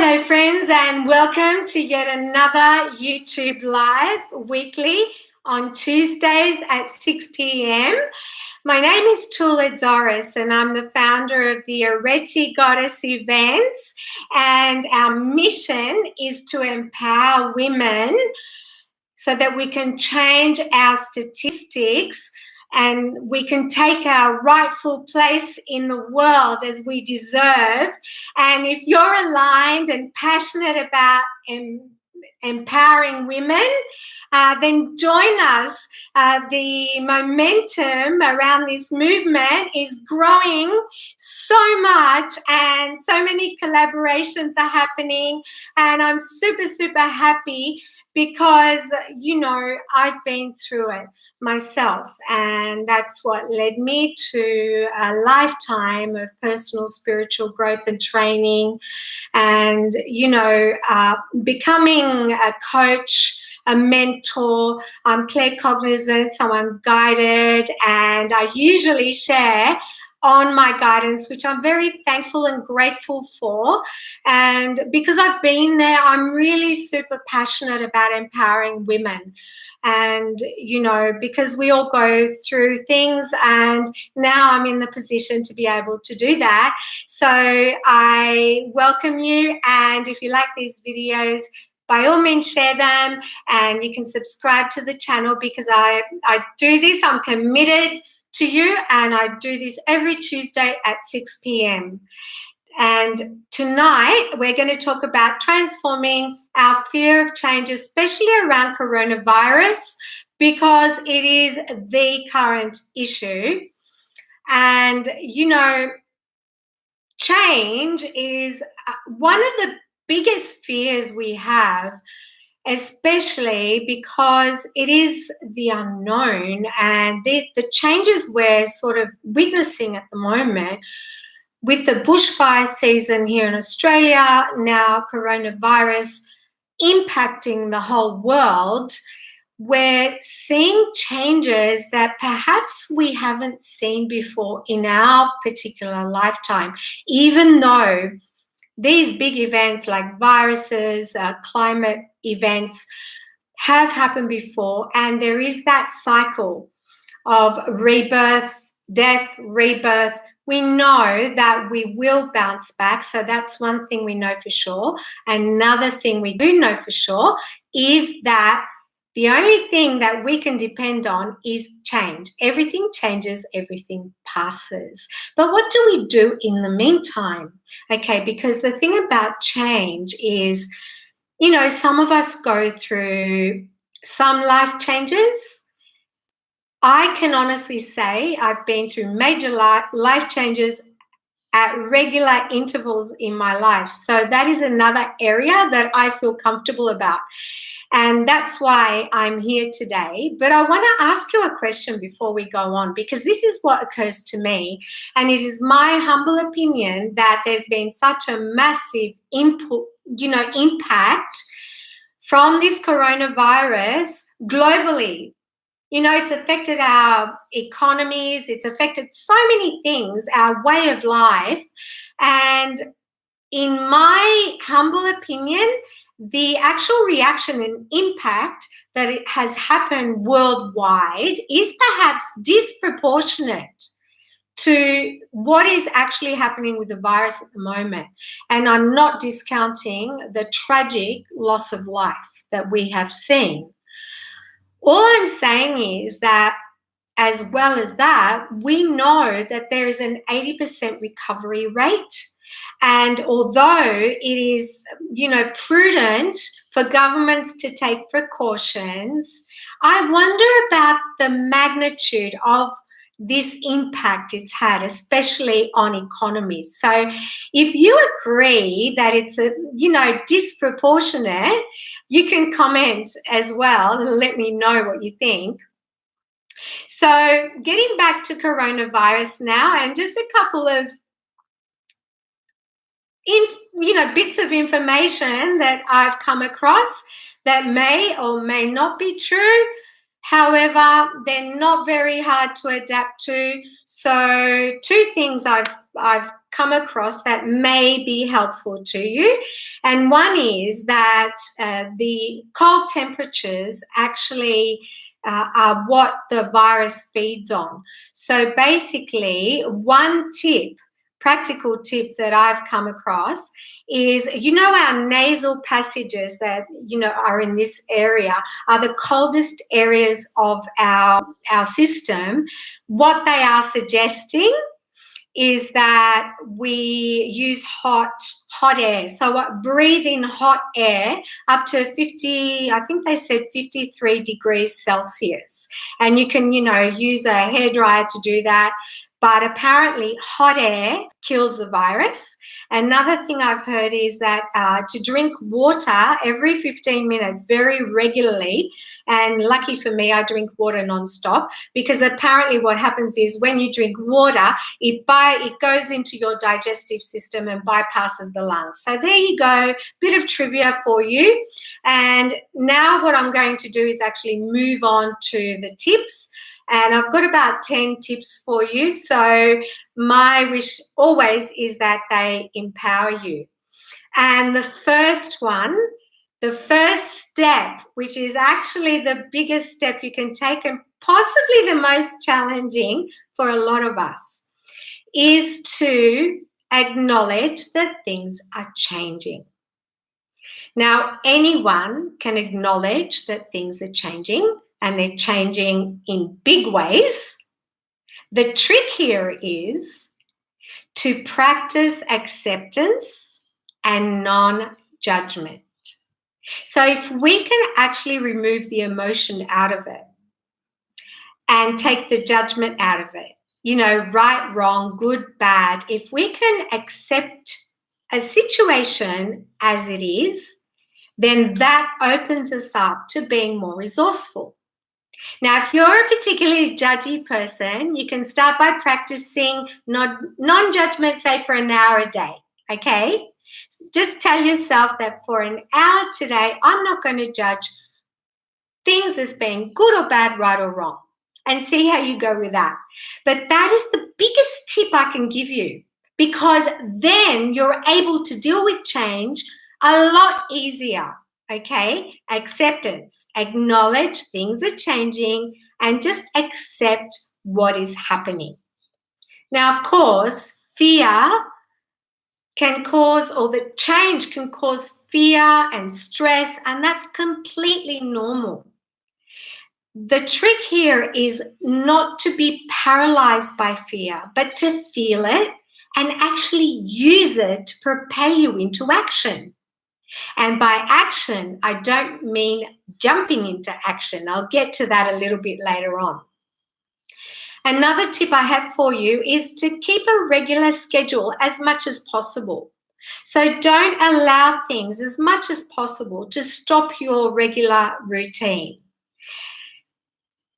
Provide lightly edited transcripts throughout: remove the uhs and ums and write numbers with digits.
Hello friends, and welcome to yet another YouTube Live weekly on Tuesdays at 6 p.m. My name is Tula Tzoras and I'm the founder of the Areti Goddess events, and our mission is to empower women so that we can change our statistics and we can take our rightful place in the world as we deserve. And if you're aligned and passionate about empowering women, then join us. The momentum around this movement is growing so much and so many collaborations are happening, and I'm super happy because, I've been through it myself, and that's what led me to a lifetime of personal spiritual growth and training and, becoming a coach, a mentor. I'm claircognizant, so I'm guided, and I usually share on my guidance, which I'm very thankful and grateful for. And because I've been there, I'm really super passionate about empowering women. And, because we all go through things, and now I'm in the position to be able to do that. So I welcome you. And if you like these videos, by all means share them, and you can subscribe to the channel because I do this. I'm committed to you, and I do this every Tuesday at 6 p.m. And tonight we're going to talk about transforming our fear of change, especially around coronavirus, because it is the current issue. And, change is one of the biggest fears we have, especially because it is the unknown, and the changes we're sort of witnessing at the moment with the bushfire season here in Australia, now coronavirus impacting the whole world. We're seeing changes that perhaps we haven't seen before in our particular lifetime, even though these big events like viruses, climate events have happened before, and there is that cycle of rebirth, death, rebirth. We know that we will bounce back, so that's one thing we know for sure. Another thing we do know for sure is that the only thing that we can depend on is change. Everything changes, everything passes. But what do we do in the meantime? Okay, because the thing about change is, some of us go through some life changes. I can honestly say I've been through major life changes at regular intervals in my life. So that is another area that I feel comfortable about. And that's why I'm here today. But I want to ask you a question before we go on, because this is what occurs to me. And it is my humble opinion that there's been such a massive impact from this coronavirus globally. It's affected our economies. It's affected so many things, our way of life. And in my humble opinion, the actual reaction and impact that it has happened worldwide is perhaps disproportionate to what is actually happening with the virus at the moment. And I'm not discounting the tragic loss of life that we have seen. All I'm saying is that, as well as that, we know that there is an 80% recovery rate. And although it is, prudent for governments to take precautions, I wonder about the magnitude of this impact it's had, especially on economies. So if you agree that it's disproportionate, you can comment as well and let me know what you think. So getting back to coronavirus now, and just a couple of bits of information that I've come across that may or may not be true. However, they're not very hard to adapt to. So 2 things I've come across that may be helpful to you. And one is that the cold temperatures actually are what the virus feeds on. So basically, one practical tip that I've come across is, our nasal passages that, are in this area are the coldest areas of our system. What they are suggesting is that we use hot air. So breathe in hot air up to 50, I think they said 53 degrees Celsius. And you can, use a hairdryer to do that. But apparently hot air kills the virus. Another thing I've heard is that to drink water every 15 minutes very regularly, and lucky for me, I drink water nonstop, because apparently what happens is when you drink water, it goes into your digestive system and bypasses the lungs. So there you go, bit of trivia for you. And now what I'm going to do is actually move on to the tips. And I've got about 10 tips for you. So my wish always is that they empower you. And the first step, which is actually the biggest step you can take and possibly the most challenging for a lot of us, is to acknowledge that things are changing. Now, anyone can acknowledge that things are changing, and they're changing in big ways. The trick here is to practice acceptance and non-judgment. So if we can actually remove the emotion out of it and take the judgment out of it, right, wrong, good, bad, if we can accept a situation as it is, then that opens us up to being more resourceful. Now, if you're a particularly judgy person, you can start by practicing non-judgment, say, for an hour a day, okay? Just tell yourself that for an hour today, I'm not going to judge things as being good or bad, right or wrong, and see how you go with that. But that is the biggest tip I can give you, because then you're able to deal with change a lot easier. Okay, acceptance, acknowledge things are changing and just accept what is happening. Now, of course, fear can cause, or the change can cause fear and stress, and that's completely normal. The trick here is not to be paralyzed by fear, but to feel it and actually use it to propel you into action. And by action, I don't mean jumping into action. I'll get to that a little bit later on. Another tip I have for you is to keep a regular schedule as much as possible. So don't allow things as much as possible to stop your regular routine.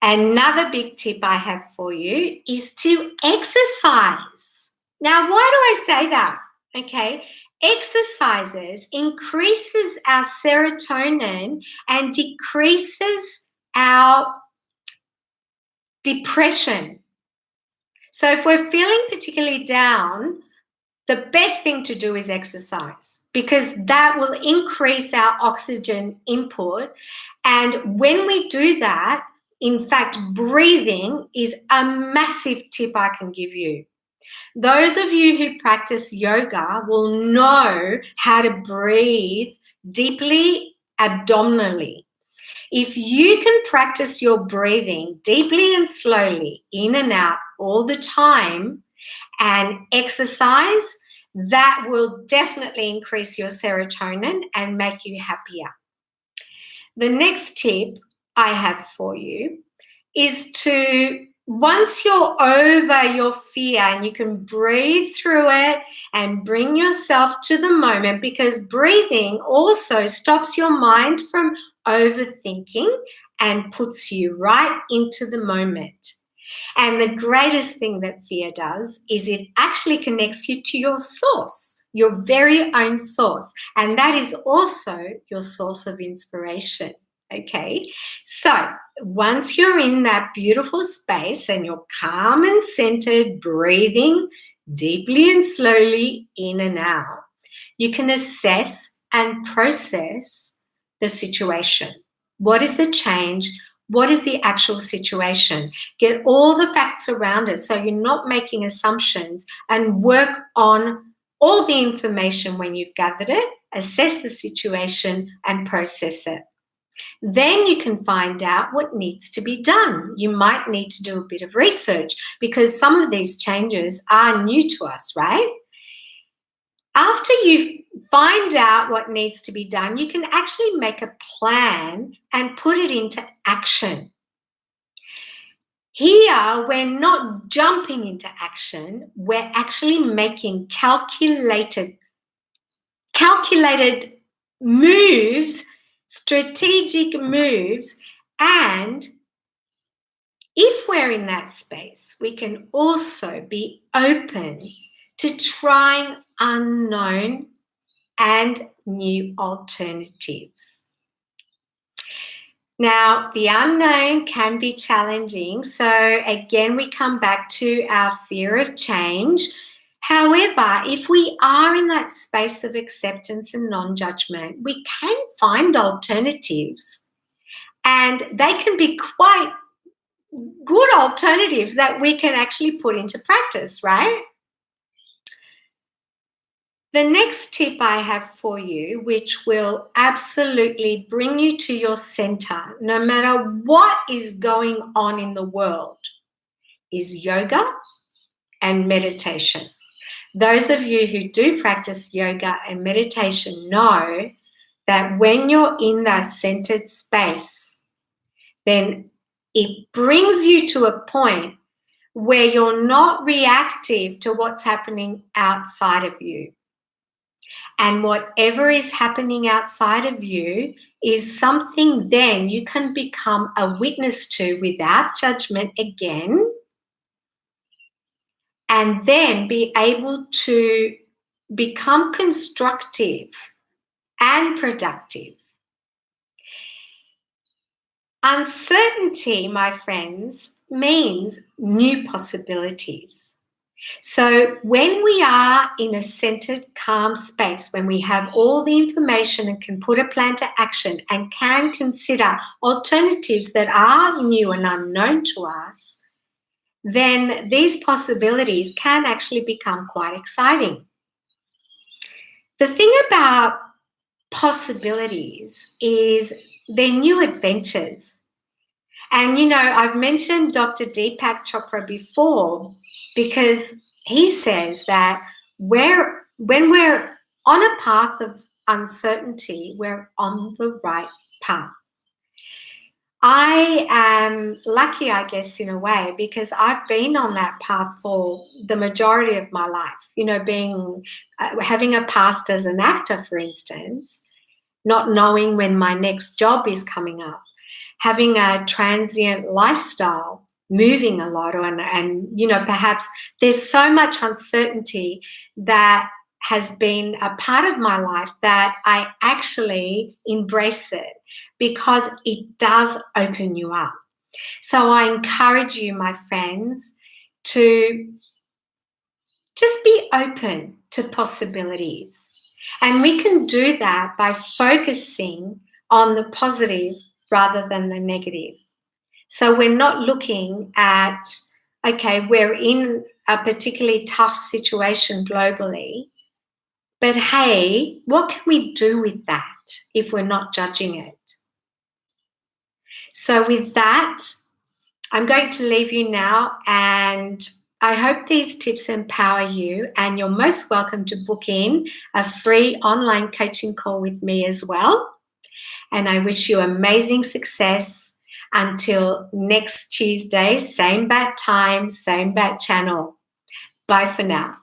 Another big tip I have for you is to exercise. Now, why do I say that? Okay. Exercises increases our serotonin and decreases our depression. So if we're feeling particularly down, the best thing to do is exercise, because that will increase our oxygen input. And when we do that, in fact, breathing is a massive tip I can give you. Those of you who practice yoga will know how to breathe deeply abdominally. If you can practice your breathing deeply and slowly in and out all the time and exercise, that will definitely increase your serotonin and make you happier. The next tip I have for you is to, once you're over your fear and you can breathe through it and bring yourself to the moment, because breathing also stops your mind from overthinking and puts you right into the moment. And the greatest thing that fear does is it actually connects you to your source, your very own source. And that is also your source of inspiration. Okay, so once you're in that beautiful space and you're calm and centered, breathing deeply and slowly in and out, you can assess and process the situation. What is the change? What is the actual situation? Get all the facts around it so you're not making assumptions, and work on all the information when you've gathered it, assess the situation and process it. Then you can find out what needs to be done. You might need to do a bit of research because some of these changes are new to us, right? After you find out what needs to be done, you can actually make a plan and put it into action. Here, we're not jumping into action. We're actually making calculated moves, strategic moves, and if we're in that space, we can also be open to trying unknown and new alternatives. Now, the unknown can be challenging. So again, we come back to our fear of change. However, if we are in that space of acceptance and non-judgment, we can find alternatives, and they can be quite good alternatives that we can actually put into practice, right? The next tip I have for you, which will absolutely bring you to your center, no matter what is going on in the world, is yoga and meditation. Those of you who do practice yoga and meditation know that when you're in that centered space, then it brings you to a point where you're not reactive to what's happening outside of you. And whatever is happening outside of you is something then you can become a witness to without judgment again, and then be able to become constructive and productive. Uncertainty, my friends, means new possibilities. So when we are in a centered, calm space, when we have all the information and can put a plan to action and can consider alternatives that are new and unknown to us, then these possibilities can actually become quite exciting. The thing about possibilities is they're new adventures. And, I've mentioned Dr. Deepak Chopra before because he says that when we're on a path of uncertainty, we're on the right path. I am lucky, I guess, in a way, because I've been on that path for the majority of my life, having a past as an actor, for instance, not knowing when my next job is coming up, having a transient lifestyle, moving a lot, and perhaps there's so much uncertainty that has been a part of my life that I actually embrace it because it does open you up. So I encourage you, my friends, to just be open to possibilities. And we can do that by focusing on the positive rather than the negative. So we're not looking at, okay, we're in a particularly tough situation globally, but hey, what can we do with that if we're not judging it? So with that, I'm going to leave you now, and I hope these tips empower you, and you're most welcome to book in a free online coaching call with me as well. And I wish you amazing success until next Tuesday, same bat time, same bat channel. Bye for now.